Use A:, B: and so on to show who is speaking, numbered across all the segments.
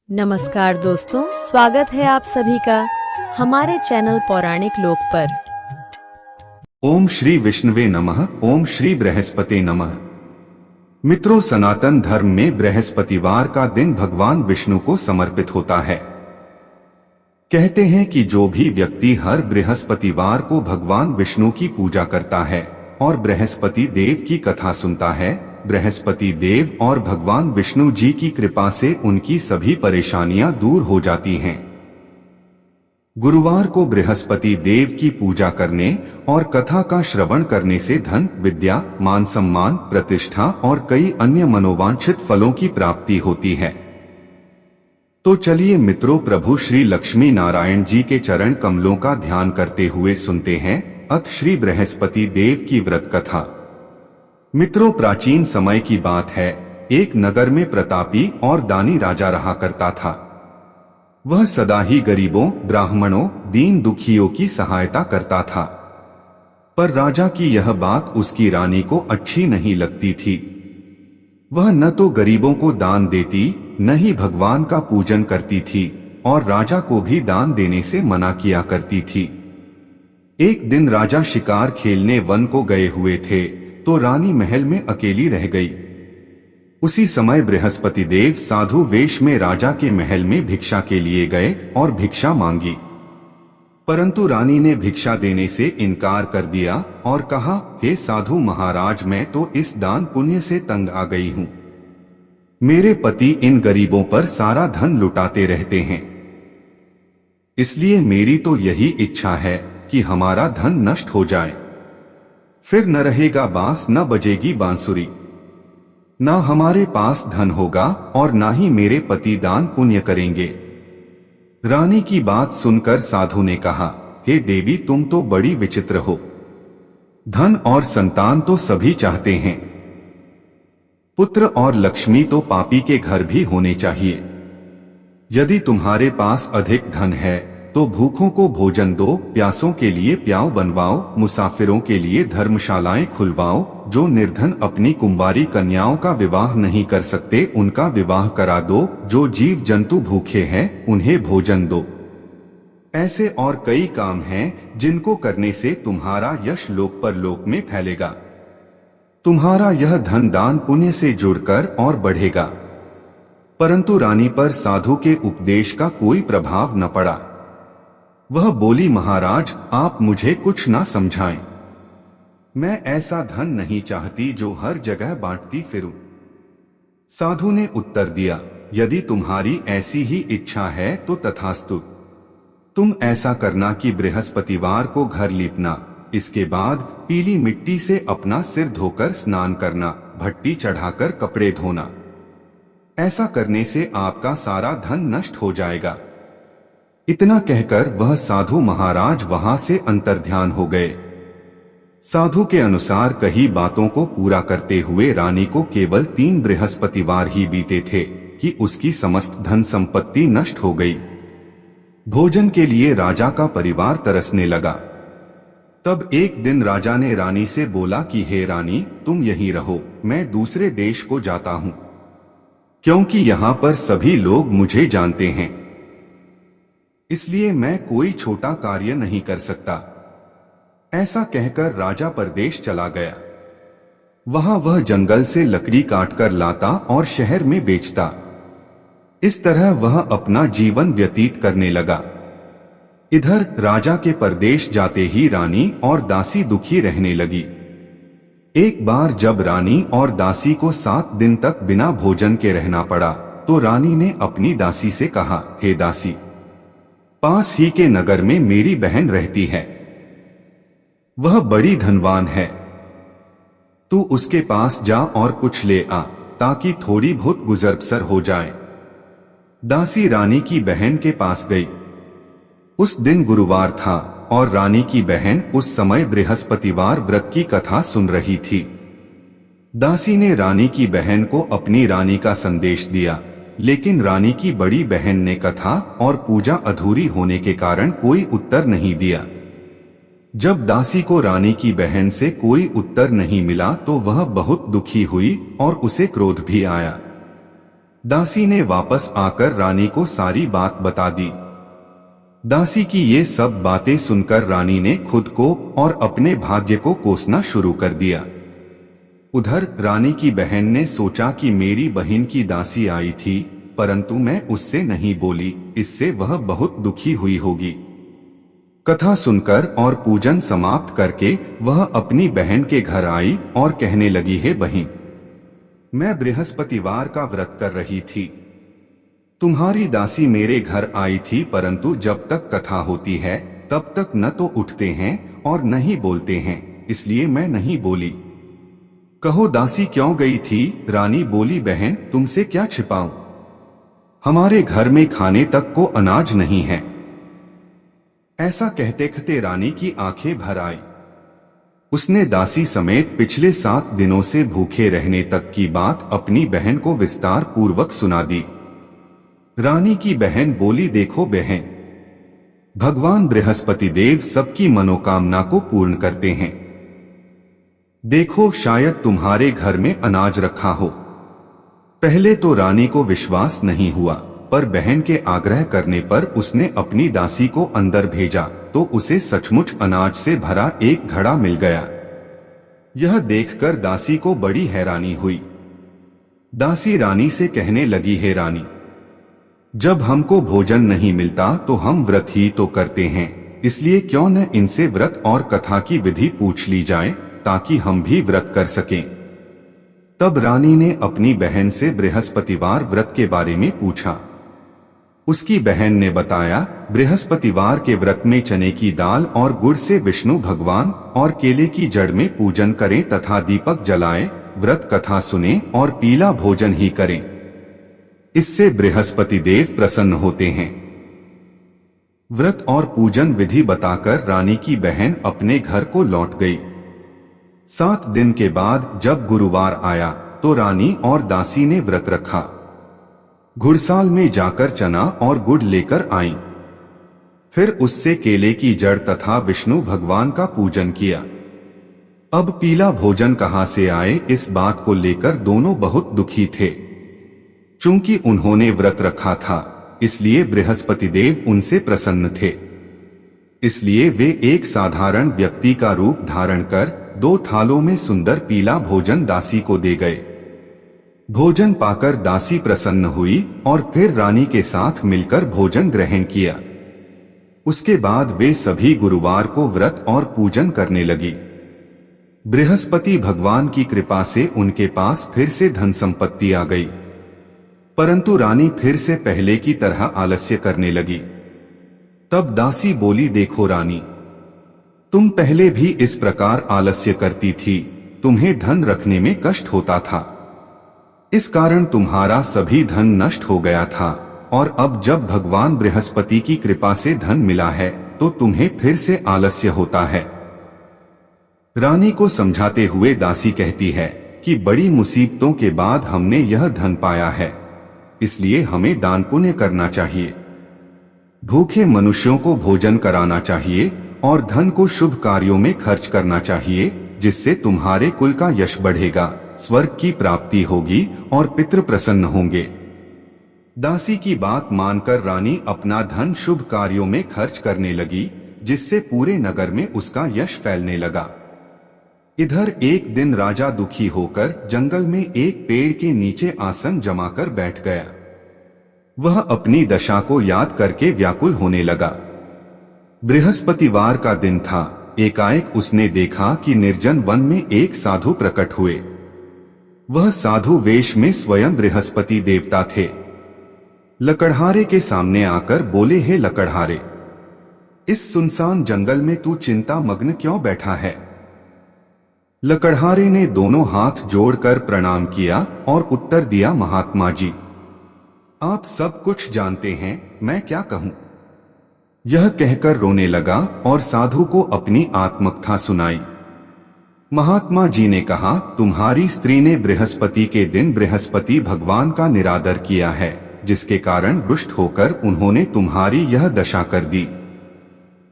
A: नमस्कार दोस्तों, स्वागत है आप सभी का हमारे चैनल पौराणिक लोक पर।
B: ओम श्री विष्णुवे नमः। ओम श्री बृहस्पति नमः। मित्रों, सनातन धर्म में बृहस्पतिवार का दिन भगवान विष्णु को समर्पित होता है। कहते हैं कि जो भी व्यक्ति हर बृहस्पतिवार को भगवान विष्णु की पूजा करता है और बृहस्पति देव की कथा सुनता है, बृहस्पति देव और भगवान विष्णु जी की कृपा से उनकी सभी परेशानियां दूर हो जाती हैं। गुरुवार को बृहस्पति देव की पूजा करने और कथा का श्रवण करने से धन, विद्या, मान सम्मान, प्रतिष्ठा और कई अन्य मनोवांछित फलों की प्राप्ति होती है। तो चलिए मित्रों, प्रभु श्री लक्ष्मी नारायण जी के चरण कमलों का ध्यान करते हुए सुनते हैं अथ श्री बृहस्पति देव की व्रत कथा। मित्रों, प्राचीन समय की बात है। एक नगर में प्रतापी और दानी राजा रहा करता था। वह सदा ही गरीबों, ब्राह्मणों, दीन दुखियों की सहायता करता था। पर राजा की यह बात उसकी रानी को अच्छी नहीं लगती थी। वह न तो गरीबों को दान देती, न ही भगवान का पूजन करती थी और राजा को भी दान देने से मना किया करती थी। एक दिन राजा शिकार खेलने वन को गए हुए थे तो रानी महल में अकेली रह गई। उसी समय बृहस्पति देव साधु वेश में राजा के महल में भिक्षा के लिए गए और भिक्षा मांगी। परंतु रानी ने भिक्षा देने से इनकार कर दिया और कहा, हे साधु महाराज, मैं तो इस दान पुण्य से तंग आ गई हूँ। मेरे पति इन गरीबों पर सारा धन लुटाते रहते हैं। इसलिए मेरी तो यही इच्छा है कि हमारा धन नष्ट हो जाए। फिर न रहेगा बांस, न बजेगी बांसुरी। ना हमारे पास धन होगा और ना ही मेरे पति दान पुण्य करेंगे। रानी की बात सुनकर साधु ने कहा, हे देवी, तुम तो बड़ी विचित्र हो। धन और संतान तो सभी चाहते हैं। पुत्र और लक्ष्मी तो पापी के घर भी होने चाहिए। यदि तुम्हारे पास अधिक धन है तो भूखों को भोजन दो, प्यासों के लिए प्याऊ बनवाओ, मुसाफिरों के लिए धर्मशालाएं खुलवाओ, जो निर्धन अपनी कुंवारी कन्याओं का विवाह नहीं कर सकते उनका विवाह करा दो, जो जीव जंतु भूखे हैं उन्हें भोजन दो। ऐसे और कई काम हैं जिनको करने से तुम्हारा यश लोक परलोक में फैलेगा। तुम्हारा यह धन दान पुण्य से जुड़कर और बढ़ेगा। परंतु रानी पर साधु के उपदेश का कोई प्रभाव न पड़ा। वह बोली, महाराज, आप मुझे कुछ ना समझाएं। मैं ऐसा धन नहीं चाहती जो हर जगह बांटती फिरूं। साधु ने उत्तर दिया, यदि तुम्हारी ऐसी ही इच्छा है तो तथास्तु। तुम ऐसा करना कि बृहस्पतिवार को घर लीपना, इसके बाद पीली मिट्टी से अपना सिर धोकर स्नान करना, भट्टी चढ़ाकर कपड़े धोना। ऐसा करने से आपका सारा धन नष्ट हो जाएगा। इतना कहकर वह साधु महाराज वहां से अंतर्ध्यान हो गए। साधु के अनुसार कही बातों को पूरा करते हुए रानी को केवल 3 बृहस्पतिवार ही बीते थे कि उसकी समस्त धन संपत्ति नष्ट हो गई। भोजन के लिए राजा का परिवार तरसने लगा। तब एक दिन राजा ने रानी से बोला कि हे रानी, तुम यहीं रहो, मैं दूसरे देश को जाता हूं, क्योंकि यहाँ पर सभी लोग मुझे जानते हैं। इसलिए मैं कोई छोटा कार्य नहीं कर सकता। ऐसा कहकर राजा परदेश चला गया। वहां वह जंगल से लकड़ी काटकर लाता और शहर में बेचता। इस तरह वह अपना जीवन व्यतीत करने लगा। इधर राजा के परदेश जाते ही रानी और दासी दुखी रहने लगी। एक बार जब रानी और दासी को 7 दिन तक बिना भोजन के रहना पड़ा तो रानी ने अपनी दासी से कहा, हे दासी, पास ही के नगर में मेरी बहन रहती है। वह बड़ी धनवान है। तू उसके पास जा और कुछ ले आ, ताकि थोड़ी बहुत गुजर बसर हो जाए। दासी रानी की बहन के पास गई। उस दिन गुरुवार था और रानी की बहन उस समय बृहस्पतिवार व्रत की कथा सुन रही थी। दासी ने रानी की बहन को अपनी रानी का संदेश दिया, लेकिन रानी की बड़ी बहन ने कथा और पूजा अधूरी होने के कारण कोई उत्तर नहीं दिया। जब दासी को रानी की बहन से कोई उत्तर नहीं मिला तो वह बहुत दुखी हुई और उसे क्रोध भी आया। दासी ने वापस आकर रानी को सारी बात बता दी। दासी की ये सब बातें सुनकर रानी ने खुद को और अपने भाग्य को कोसना शुरू कर दिया। उधर रानी की बहन ने सोचा कि मेरी बहन की दासी आई थी, परंतु मैं उससे नहीं बोली, इससे वह बहुत दुखी हुई होगी। कथा सुनकर और पूजन समाप्त करके वह अपनी बहन के घर आई और कहने लगी, हे बहन, मैं बृहस्पतिवार का व्रत कर रही थी। तुम्हारी दासी मेरे घर आई थी, परंतु जब तक कथा होती है तब तक न तो उठते हैं और न ही बोलते हैं, इसलिए मैं नहीं बोली। कहो दासी क्यों गई थी? रानी बोली, बहन तुमसे क्या छिपाऊं, हमारे घर में खाने तक को अनाज नहीं है। ऐसा कहते कहते रानी की आंखें भर आई। उसने दासी समेत पिछले 7 दिनों से भूखे रहने तक की बात अपनी बहन को विस्तार पूर्वक सुना दी। रानी की बहन बोली, देखो बहन, भगवान बृहस्पति देव सबकी मनोकामना को पूर्ण करते हैं। देखो शायद तुम्हारे घर में अनाज रखा हो। पहले तो रानी को विश्वास नहीं हुआ, पर बहन के आग्रह करने पर उसने अपनी दासी को अंदर भेजा तो उसे सचमुच अनाज से भरा एक घड़ा मिल गया। यह देखकर दासी को बड़ी हैरानी हुई। दासी रानी से कहने लगी, हे रानी, जब हमको भोजन नहीं मिलता तो हम व्रत ही तो करते हैं, इसलिए क्यों न इनसे व्रत और कथा की विधि पूछ ली जाए ताकि हम भी व्रत कर सकें। तब रानी ने अपनी बहन से बृहस्पतिवार व्रत के बारे में पूछा। उसकी बहन ने बताया, बृहस्पतिवार के व्रत में चने की दाल और गुड़ से विष्णु भगवान और केले की जड़ में पूजन करें तथा दीपक जलाएं, व्रत कथा सुने और पीला भोजन ही करें। इससे बृहस्पति देव प्रसन्न होते हैं। व्रत और पूजन विधि बताकर रानी की बहन अपने घर को लौट गई। 7 दिन के बाद जब गुरुवार आया तो रानी और दासी ने व्रत रखा। घुड़साल में जाकर चना और गुड़ लेकर आई। फिर उससे केले की जड़ तथा विष्णु भगवान का पूजन किया। अब पीला भोजन कहां से आए, इस बात को लेकर दोनों बहुत दुखी थे। चूंकि उन्होंने व्रत रखा था, इसलिए बृहस्पति देव उनसे प्रसन्न थे। इसलिए वे एक साधारण व्यक्ति का रूप धारण कर 2 थालों में सुंदर पीला भोजन दासी को दे गए। भोजन पाकर दासी प्रसन्न हुई और फिर रानी के साथ मिलकर भोजन ग्रहण किया। उसके बाद वे सभी गुरुवार को व्रत और पूजन करने लगी। बृहस्पति भगवान की कृपा से उनके पास फिर से धन संपत्ति आ गई, परंतु रानी फिर से पहले की तरह आलस्य करने लगी। तब दासी बोली, देखो रानी, तुम पहले भी इस प्रकार आलस्य करती थी, तुम्हें धन रखने में कष्ट होता था, इस कारण तुम्हारा सभी धन नष्ट हो गया था, और अब जब भगवान बृहस्पति की कृपा से धन मिला है तो तुम्हें फिर से आलस्य होता है। रानी को समझाते हुए दासी कहती है कि बड़ी मुसीबतों के बाद हमने यह धन पाया है, इसलिए हमें दान पुण्य करना चाहिए, भूखे मनुष्यों को भोजन कराना चाहिए और धन को शुभ कार्यों में खर्च करना चाहिए, जिससे तुम्हारे कुल का यश बढ़ेगा, स्वर्ग की प्राप्ति होगी और पितृ प्रसन्न होंगे। दासी की बात मानकर रानी अपना धन शुभ कार्यों में खर्च करने लगी, जिससे पूरे नगर में उसका यश फैलने लगा। इधर एक दिन राजा दुखी होकर जंगल में एक पेड़ के नीचे आसन जमाकर बैठ गया। वह अपनी दशा को याद करके व्याकुल होने लगा। बृहस्पतिवार का दिन था। एकाएक उसने देखा कि निर्जन वन में एक साधु प्रकट हुए। वह साधु वेश में स्वयं बृहस्पति देवता थे। लकड़हारे के सामने आकर बोले, हे लकड़हारे, इस सुनसान जंगल में तू चिंता मग्न क्यों बैठा है? लकड़हारे ने दोनों हाथ जोड़कर प्रणाम किया और उत्तर दिया, महात्मा जी, आप सब कुछ जानते हैं, मैं क्या कहूं? यह कहकर रोने लगा और साधु को अपनी आत्मकथा सुनाई। महात्मा जी ने कहा, तुम्हारी स्त्री ने बृहस्पति के दिन बृहस्पति भगवान का निरादर किया है, जिसके कारण रुष्ट होकर उन्होंने तुम्हारी यह दशा कर दी।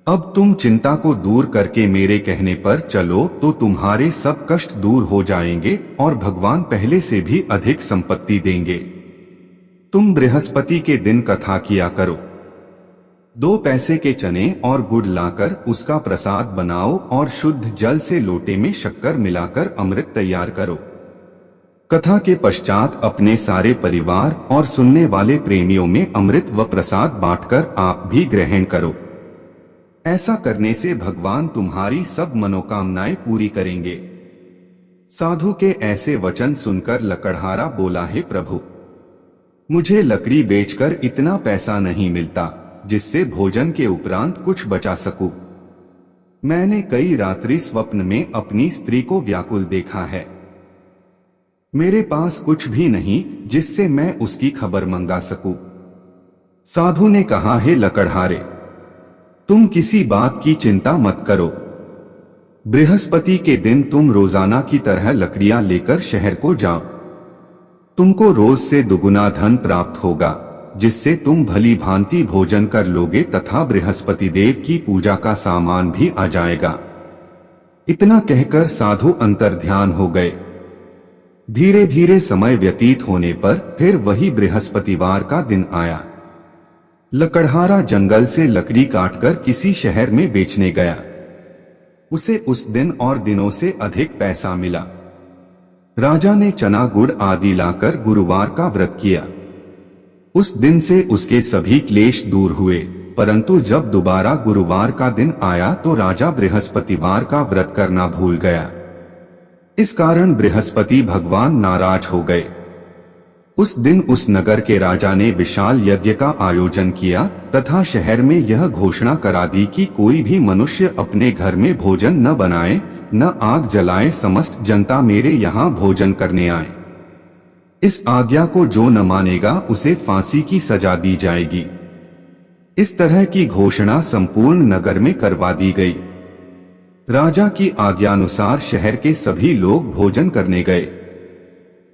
B: अब तुम चिंता को दूर करके मेरे कहने पर चलो तो तुम्हारे सब कष्ट दूर हो जाएंगे और भगवान पहले से भी अधिक संपत्ति देंगे। तुम बृहस्पति के दिन कथा किया करो। 2 पैसे के चने और गुड़ लाकर उसका प्रसाद बनाओ और शुद्ध जल से लोटे में शक्कर मिलाकर अमृत तैयार करो। कथा के पश्चात अपने सारे परिवार और सुनने वाले प्रेमियों में अमृत व प्रसाद बांटकर आप भी ग्रहण करो। ऐसा करने से भगवान तुम्हारी सब मनोकामनाएं पूरी करेंगे। साधु के ऐसे वचन सुनकर लकड़हारा बोला, हे प्रभु, मुझे लकड़ी बेचकर इतना पैसा नहीं मिलता जिससे भोजन के उपरांत कुछ बचा सकूं। मैंने कई रात्रि स्वप्न में अपनी स्त्री को व्याकुल देखा है। मेरे पास कुछ भी नहीं जिससे मैं उसकी खबर मंगा सकूं। साधु ने कहा, हे लकड़हारे, तुम किसी बात की चिंता मत करो। बृहस्पति के दिन तुम रोजाना की तरह लकड़ियां लेकर शहर को जाओ। तुमको रोज से दुगुना धन प्राप्त होगा, जिससे तुम भली भांति भोजन कर लोगे तथा बृहस्पति देव की पूजा का सामान भी आ जाएगा। इतना कहकर साधु अंतर्ध्यान हो गए। धीरे धीरे समय व्यतीत होने पर फिर वही बृहस्पतिवार का दिन आया। लकड़हारा जंगल से लकड़ी काटकर किसी शहर में बेचने गया। उसे उस दिन और दिनों से अधिक पैसा मिला। राजा ने चना गुड़ आदि लाकर गुरुवार का व्रत किया। उस दिन से उसके सभी क्लेश दूर हुए, परंतु जब दोबारा गुरुवार का दिन आया तो राजा बृहस्पतिवार का व्रत करना भूल गया। इस कारण बृहस्पति भगवान नाराज हो गए। उस दिन उस नगर के राजा ने विशाल यज्ञ का आयोजन किया तथा शहर में यह घोषणा करा दी कि कोई भी मनुष्य अपने घर में भोजन न बनाए, न आग जलाए, समस्त जनता मेरे यहाँ भोजन करने आए। इस आज्ञा को जो न मानेगा उसे फांसी की सजा दी जाएगी। इस तरह की घोषणा संपूर्ण नगर में करवा दी गई। राजा की आज्ञानुसार शहर के सभी लोग भोजन करने गए,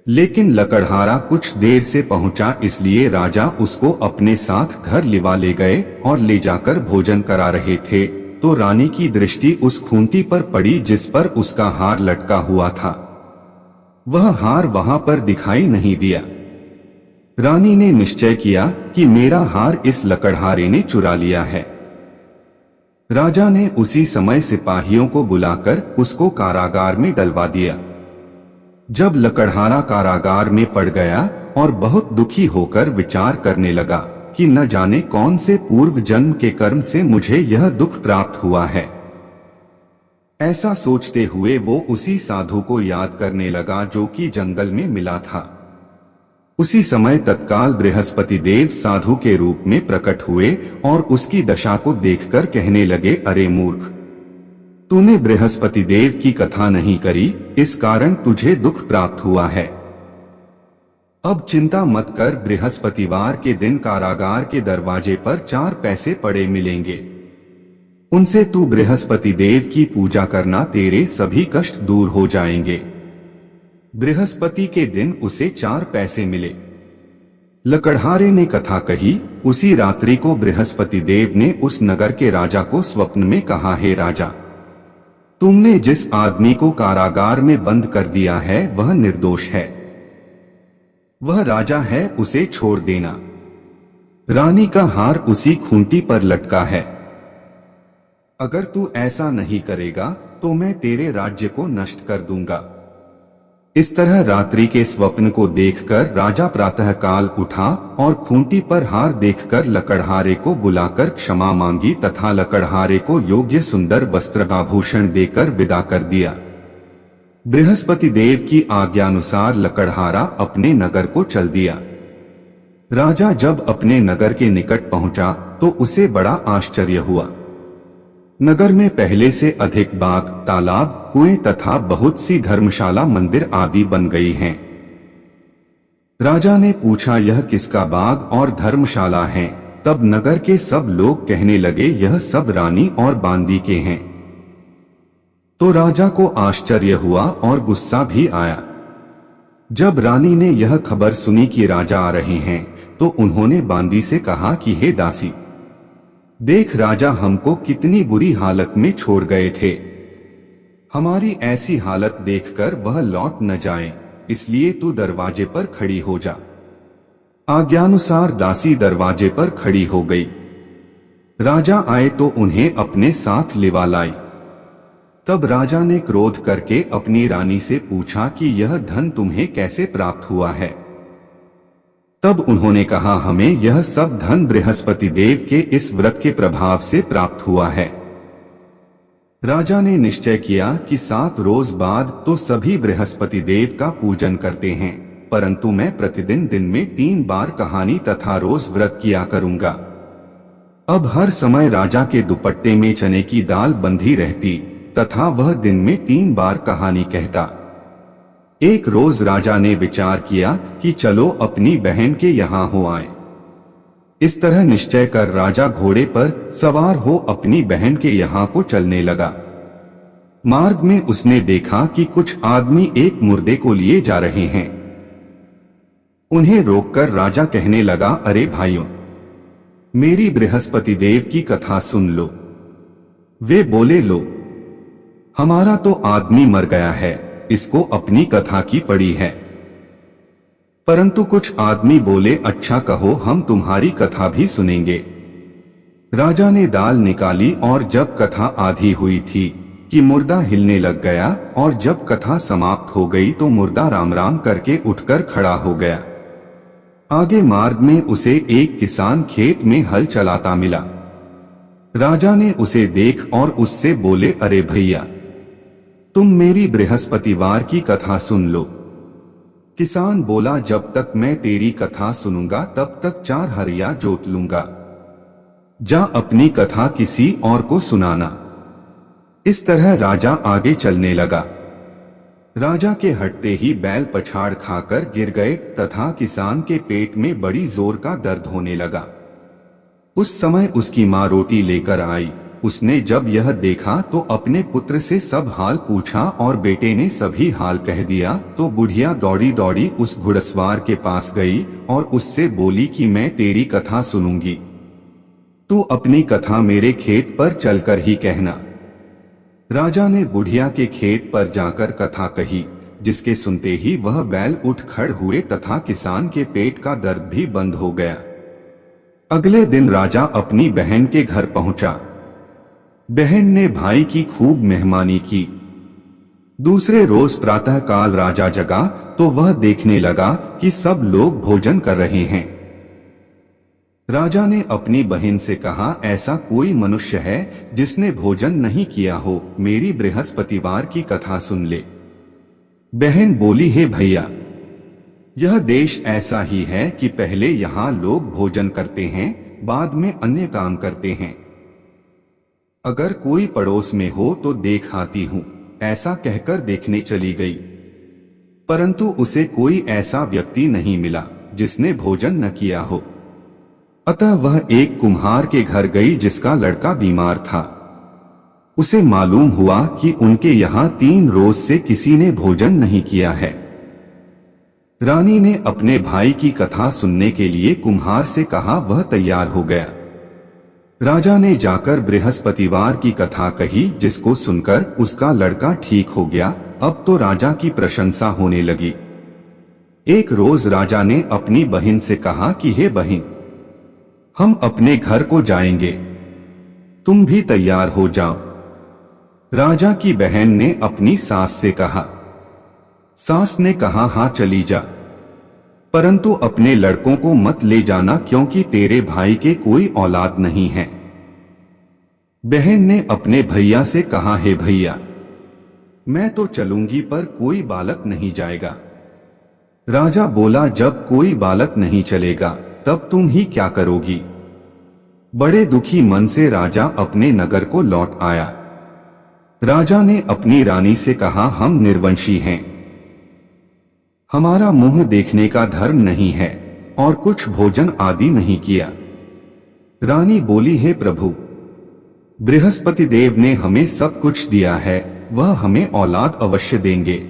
B: लेकिन लकड़हारा कुछ देर से पहुंचा, इसलिए राजा उसको अपने साथ घर लिवा ले गए और ले जाकर भोजन करा रहे थे तो रानी की दृष्टि उस खूंटी पर पड़ी जिस पर उसका हार लटका हुआ था। वह हार वहां पर दिखाई नहीं दिया। रानी ने निश्चय किया कि मेरा हार इस लकड़हारे ने चुरा लिया है। राजा ने उसी समय सिपाहियों को बुलाकर उसको कारागार में डलवा दिया। जब लकड़हारा कारागार में पड़ गया और बहुत दुखी होकर विचार करने लगा कि न जाने कौन से पूर्व जन्म के कर्म से मुझे यह दुख प्राप्त हुआ है। ऐसा सोचते हुए वो उसी साधु को याद करने लगा जो कि जंगल में मिला था। उसी समय तत्काल बृहस्पति देव साधु के रूप में प्रकट हुए और उसकी दशा को देखकर कहने लगे, अरे मूर्ख, तूने बृहस्पति देव की कथा नहीं करी, इस कारण तुझे दुख प्राप्त हुआ है। अब चिंता मत कर, बृहस्पतिवार के दिन कारागार के दरवाजे पर 4 पैसे पड़े मिलेंगे। उनसे तू बृहस्पति देव की पूजा करना, तेरे सभी कष्ट दूर हो जाएंगे। बृहस्पति के दिन उसे 4 पैसे मिले। लकड़हारे ने कथा कही। उसी रात्रि को बृहस्पति देव ने उस नगर के राजा को स्वप्न में कहा, हे राजा, तुमने जिस आदमी को कारागार में बंद कर दिया है वह निर्दोष है। वह राजा है, उसे छोड़ देना। रानी का हार उसी खूंटी पर लटका है। अगर तू ऐसा नहीं करेगा तो मैं तेरे राज्य को नष्ट कर दूंगा। इस तरह रात्रि के स्वप्न को देखकर राजा प्रातःकाल उठा और खूंटी पर हार देखकर लकड़हारे को बुलाकर क्षमा मांगी तथा लकड़हारे को योग्य सुंदर वस्त्र आभूषण देकर विदा कर दिया। बृहस्पति देव की आज्ञानुसार लकड़हारा अपने नगर को चल दिया। राजा जब अपने नगर के निकट पहुंचा तो उसे बड़ा आश्चर्य हुआ। नगर में पहले से अधिक बाग, तालाब, कुएं तथा बहुत सी धर्मशाला, मंदिर आदि बन गई हैं। राजा ने पूछा, यह किसका बाग और धर्मशाला है? तब नगर के सब लोग कहने लगे, यह सब रानी और बांदी के हैं। तो राजा को आश्चर्य हुआ और गुस्सा भी आया। जब रानी ने यह खबर सुनी कि राजा आ रहे हैं तो उन्होंने बांदी से कहा कि हे दासी, देख राजा हमको कितनी बुरी हालत में छोड़ गए थे। हमारी ऐसी हालत देखकर वह लौट न जाए, इसलिए तू दरवाजे पर खड़ी हो जा। आज्ञानुसार दासी दरवाजे पर खड़ी हो गई। राजा आए तो उन्हें अपने साथ लिवा लाई। तब राजा ने क्रोध करके अपनी रानी से पूछा कि यह धन तुम्हें कैसे प्राप्त हुआ है। तब उन्होंने कहा, हमें यह सब धन बृहस्पति देव के इस व्रत के प्रभाव से प्राप्त हुआ है। राजा ने निश्चय किया कि 7 रोज बाद तो सभी बृहस्पति देव का पूजन करते हैं, परंतु मैं प्रतिदिन दिन में 3 बार कहानी तथा रोज व्रत किया करूंगा। अब हर समय राजा के दुपट्टे में चने की दाल बंधी रहती तथा वह दिन में 3 बार कहानी कहता। एक रोज राजा ने विचार किया कि चलो अपनी बहन के यहाँ हो आए। इस तरह निश्चय कर राजा घोड़े पर सवार हो अपनी बहन के यहाँ को चलने लगा। मार्ग में उसने देखा कि कुछ आदमी एक मुर्दे को लिए जा रहे हैं। उन्हें रोककर राजा कहने लगा, अरे भाइयों, मेरी बृहस्पति देव की कथा सुन लो। वे बोले, लो, हमारा तो आदमी मर गया है, इसको अपनी कथा की पड़ी है। परंतु कुछ आदमी बोले, अच्छा कहो, हम तुम्हारी कथा भी सुनेंगे। राजा ने दाल निकाली और जब कथा आधी हुई थी कि मुर्दा हिलने लग गया, और जब कथा समाप्त हो गई तो मुर्दा राम राम करके उठकर खड़ा हो गया। आगे मार्ग में उसे एक किसान खेत में हल चलाता मिला। राजा ने उसे देख और उससे बोले, अरे भैया, तुम मेरी बृहस्पतिवार की कथा सुन लो। किसान बोला, जब तक मैं तेरी कथा सुनूंगा तब तक 4 हरिया जोत लूंगा। जा अपनी कथा किसी और को सुनाना। इस तरह राजा आगे चलने लगा। राजा के हटते ही बैल पछाड़ खाकर गिर गए तथा किसान के पेट में बड़ी जोर का दर्द होने लगा। उस समय उसकी माँ रोटी लेकर आई। उसने जब यह देखा तो अपने पुत्र से सब हाल पूछा और बेटे ने सभी हाल कह दिया। तो बुढ़िया दौड़ी दौड़ी उस घुड़सवार के पास गई और उससे बोली कि मैं तेरी कथा सुनूंगी, तू अपनी कथा मेरे खेत पर चलकर ही कहना। राजा ने बुढ़िया के खेत पर जाकर कथा कही, जिसके सुनते ही वह बैल उठ खड़ हुए तथा किसान के पेट का दर्द भी बंद हो गया। अगले दिन राजा अपनी बहन के घर पहुंचा। बहन ने भाई की खूब मेहमानी की। दूसरे रोज प्रातःकाल राजा जगा तो वह देखने लगा कि सब लोग भोजन कर रहे हैं। राजा ने अपनी बहन से कहा, ऐसा कोई मनुष्य है जिसने भोजन नहीं किया हो, मेरी बृहस्पतिवार की कथा सुन ले। बहन बोली, हे भैया, यह देश ऐसा ही है कि पहले यहाँ लोग भोजन करते हैं, बाद में अन्य काम करते हैं। अगर कोई पड़ोस में हो तो देख आती हूँ। ऐसा कहकर देखने चली गई, परंतु उसे कोई ऐसा व्यक्ति नहीं मिला जिसने भोजन न किया हो। अतः वह एक कुम्हार के घर गई जिसका लड़का बीमार था। उसे मालूम हुआ कि उनके यहाँ 3 रोज से किसी ने भोजन नहीं किया है। रानी ने अपने भाई की कथा सुनने के लिए कुम्हार से कहा, वह तैयार हो गया। राजा ने जाकर बृहस्पतिवार की कथा कही, जिसको सुनकर उसका लड़का ठीक हो गया। अब तो राजा की प्रशंसा होने लगी। एक रोज राजा ने अपनी बहन से कहा कि हे बहन, हम अपने घर को जाएंगे, तुम भी तैयार हो जाओ। राजा की बहन ने अपनी सास से कहा। सास ने कहा, हाँ चली जा, परंतु अपने लड़कों को मत ले जाना क्योंकि तेरे भाई के कोई औलाद नहीं है। बहन ने अपने भैया से कहा, हे भैया, मैं तो चलूंगी पर कोई बालक नहीं जाएगा। राजा बोला, जब कोई बालक नहीं चलेगा तब तुम ही क्या करोगी। बड़े दुखी मन से राजा अपने नगर को लौट आया। राजा ने अपनी रानी से कहा, हम निर्वंशी हैं, हमारा मुंह देखने का धर्म नहीं है और कुछ भोजन आदि नहीं किया। रानी बोली, हे प्रभु, बृहस्पति देव ने हमें सब कुछ दिया है, वह हमें औलाद अवश्य देंगे।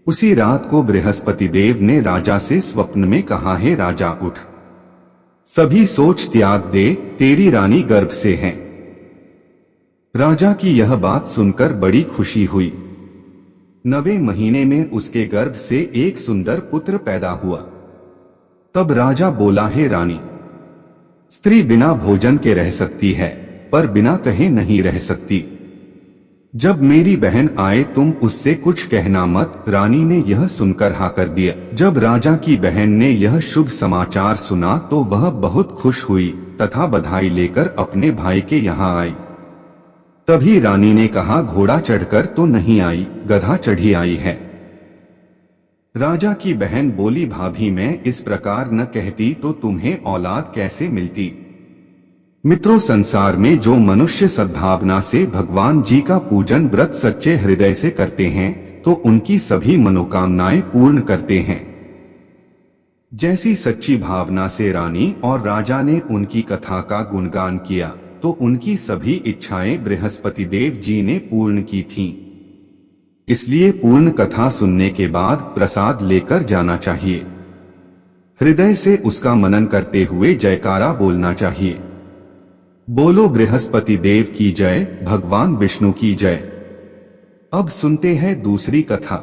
B: उसी रात को बृहस्पति देव ने राजा से स्वप्न में कहा, हे राजा उठ, सभी सोच त्याग दे, तेरी रानी गर्भ से है। राजा की यह बात सुनकर बड़ी खुशी हुई। 9वें महीने में उसके गर्भ से एक सुंदर पुत्र पैदा हुआ। तब राजा बोला, हे रानी, स्त्री बिना भोजन के रह सकती है, पर बिना कहे नहीं रह सकती। जब मेरी बहन आए तुम उससे कुछ कहना मत। रानी ने यह सुनकर हाँ कर दिया। जब राजा की बहन ने यह शुभ समाचार सुना तो वह बहुत खुश हुई तथा बधाई लेकर अपने भाई के यहाँ आई। तभी रानी ने कहा, घोड़ा चढ़कर तो नहीं आई, गधा चढ़ी आई है। राजा की बहन बोली, भाभी मैं इस प्रकार न कहती तो तुम्हें औलाद कैसे मिलती। मित्रों, संसार में जो मनुष्य सद्भावना से भगवान जी का पूजन व्रत सच्चे हृदय से करते हैं तो उनकी सभी मनोकामनाएं पूर्ण करते हैं। जैसी सच्ची भावना से रानी और राजा ने उनकी कथा का गुणगान किया तो उनकी सभी इच्छाएं बृहस्पति देव जी ने पूर्ण की थीं। इसलिए पूर्ण कथा सुनने के बाद प्रसाद लेकर जाना चाहिए। हृदय से उसका मनन करते हुए जयकारा बोलना चाहिए। बोलो बृहस्पति देव की जय, भगवान विष्णु की जय। अब सुनते हैं दूसरी कथा।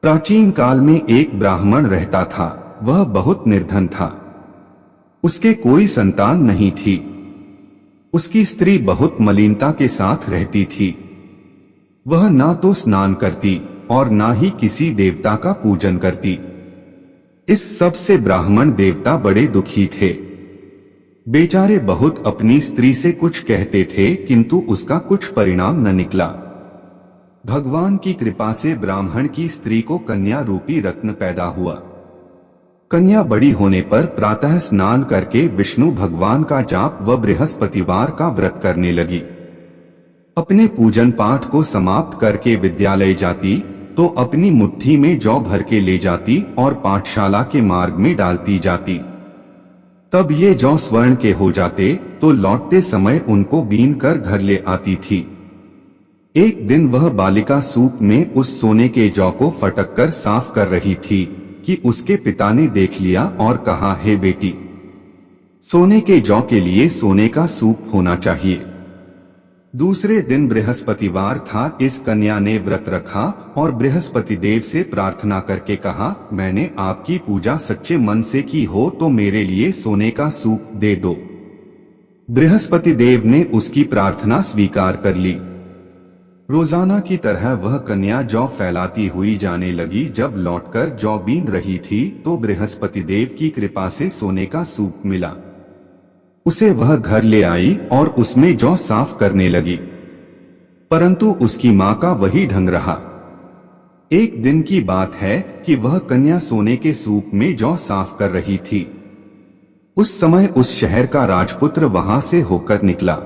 B: प्राचीन काल में एक ब्राह्मण रहता था। वह बहुत निर्धन था। उसके कोई संतान नहीं थी। उसकी स्त्री बहुत मलिनता के साथ रहती थी। वह ना तो स्नान करती और ना ही किसी देवता का पूजन करती। इस सब से ब्राह्मण देवता बड़े दुखी थे। बेचारे बहुत अपनी स्त्री से कुछ कहते थे किंतु उसका कुछ परिणाम न निकला। भगवान की कृपा से ब्राह्मण की स्त्री को कन्या रूपी रत्न पैदा हुआ। कन्या बड़ी होने पर प्रातः स्नान करके विष्णु भगवान का जाप व बृहस्पतिवार का व्रत करने लगी। अपने पूजन पाठ को समाप्त करके विद्यालय जाती तो अपनी मुट्ठी में जौ भर के ले जाती और पाठशाला के मार्ग में डालती जाती। तब ये जौ स्वर्ण के हो जाते तो लौटते समय उनको बीन कर घर ले आती थी। एक दिन वह बालिका सूप में उस सोने के जौ को फटक कर साफ कर रही थी कि उसके पिता ने देख लिया और कहा, हे बेटी, सोने के जौ के लिए सोने का सूप होना चाहिए। दूसरे दिन बृहस्पतिवार था। इस कन्या ने व्रत रखा और बृहस्पति देव से प्रार्थना करके कहा, मैंने आपकी पूजा सच्चे मन से की हो तो मेरे लिए सोने का सूप दे दो। बृहस्पति देव ने उसकी प्रार्थना स्वीकार कर ली। रोजाना की तरह वह कन्या जौ फैलाती हुई जाने लगी। जब लौटकर जौ बीन रही थी तो बृहस्पति देव की कृपा से सोने का सूप मिला। उसे वह घर ले आई और उसमें जौ साफ करने लगी, परंतु उसकी मां का वही ढंग रहा। एक दिन की बात है कि वह कन्या सोने के सूप में जौ साफ कर रही थी। उस समय उस शहर का राजपुत्र वहां से होकर निकला।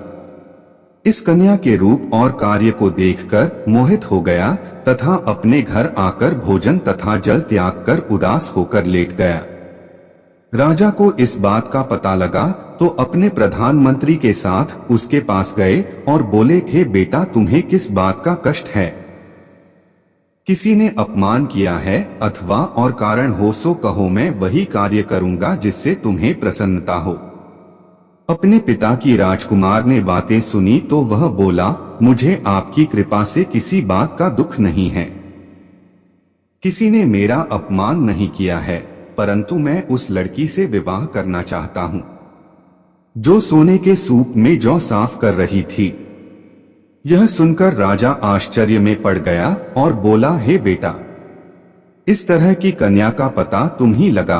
B: इस कन्या के रूप और कार्य को देखकर मोहित हो गया तथा अपने घर आकर भोजन तथा जल त्याग कर उदास होकर लेट गया। राजा को इस बात का पता लगा तो अपने प्रधानमंत्री के साथ उसके पास गए और बोले, हे बेटा, तुम्हें किस बात का कष्ट है? किसी ने अपमान किया है अथवा और कारण हो सो कहो, मैं वही कार्य करूंगा जिससे तुम्हें प्रसन्नता हो। अपने पिता की राजकुमार ने बातें सुनी तो वह बोला, मुझे आपकी कृपा से किसी बात का दुख नहीं है। किसी ने मेरा अपमान नहीं किया है, परंतु मैं उस लड़की से विवाह करना चाहता हूं जो सोने के सूप में जौ साफ कर रही थी। यह सुनकर राजा आश्चर्य में पड़ गया और बोला, हे बेटा, इस तरह की कन्या का पता तुम ही लगा।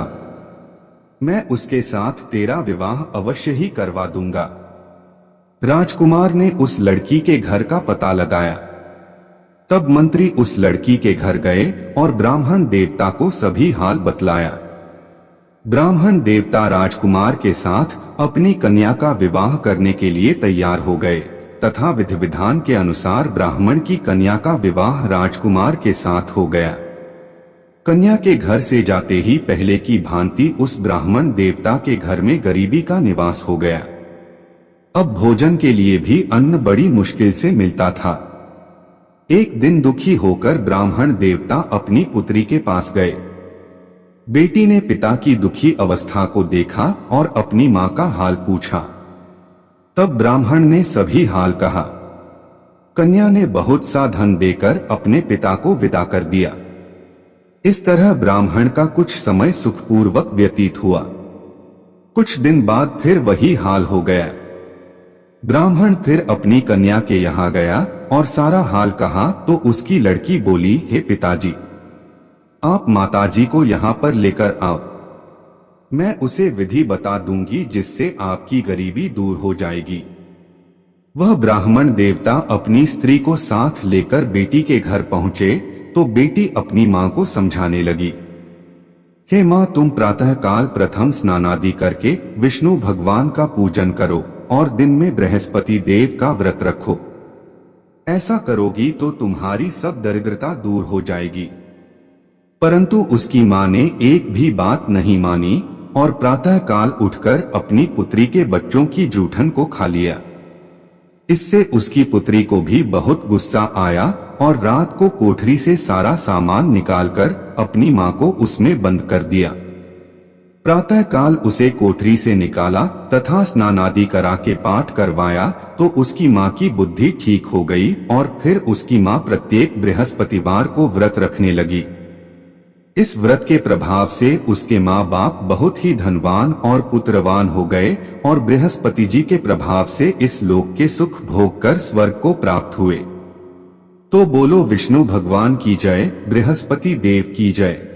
B: मैं उसके साथ तेरा विवाह अवश्य ही करवा दूंगा। राजकुमार ने उस लड़की के घर का पता लगाया। तब मंत्री उस लड़की के घर गए और ब्राह्मण देवता को सभी हाल बतलाया। ब्राह्मण देवता राजकुमार के साथ अपनी कन्या का विवाह करने के लिए तैयार हो गए तथा विधि विधान के अनुसार ब्राह्मण की कन्या का विवाह राजकुमार के साथ हो गया। कन्या के घर से जाते ही पहले की भांति उस ब्राह्मण देवता के घर में गरीबी का निवास हो गया। अब भोजन के लिए भी अन्न बड़ी मुश्किल से मिलता था। एक दिन दुखी होकर ब्राह्मण देवता अपनी पुत्री के पास गए। बेटी ने पिता की दुखी अवस्था को देखा और अपनी मां का हाल पूछा। तब ब्राह्मण ने सभी हाल कहा। कन्या ने बहुत सा धन देकर अपने पिता को विदा कर दिया। इस तरह ब्राह्मण का कुछ समय सुखपूर्वक व्यतीत हुआ। कुछ दिन बाद फिर वही हाल हो गया। ब्राह्मण फिर अपनी कन्या के यहाँ गया और सारा हाल कहा तो उसकी लड़की बोली, हे पिताजी, आप माताजी को यहाँ पर लेकर आओ, मैं उसे विधि बता दूंगी जिससे आपकी गरीबी दूर हो जाएगी। वह ब्राह्मण देवता अपनी स्त्री को साथ लेकर बेटी के घर पहुंचे तो बेटी अपनी मां को समझाने लगी, हे मां, तुम प्रातःकाल प्रथम स्नानादि करके विष्णु भगवान का पूजन करो और दिन में बृहस्पति देव का व्रत रखो। ऐसा करोगी तो तुम्हारी सब दरिद्रता दूर हो जाएगी। परंतु उसकी मां ने एक भी बात नहीं मानी और प्रातःकाल उठकर अपनी पुत्री के बच्चों की जूठन को खा लिया। इससे उसकी पुत्री को भी बहुत गुस्सा आया और रात को कोठरी से सारा सामान निकालकर अपनी मां को उसमें बंद कर दिया। प्रातःकाल उसे कोठरी से निकाला तथा स्नानादि करा के पाठ करवाया तो उसकी मां की बुद्धि ठीक हो गई और फिर उसकी मां प्रत्येक बृहस्पतिवार को व्रत रखने लगी। इस व्रत के प्रभाव से उसके माँ बाप बहुत ही धनवान और पुत्रवान हो गए और बृहस्पति जी के प्रभाव से इस लोक के सुख भोग कर स्वर्ग को प्राप्त हुए। तो बोलो विष्णु भगवान की जय, बृहस्पति देव की जय।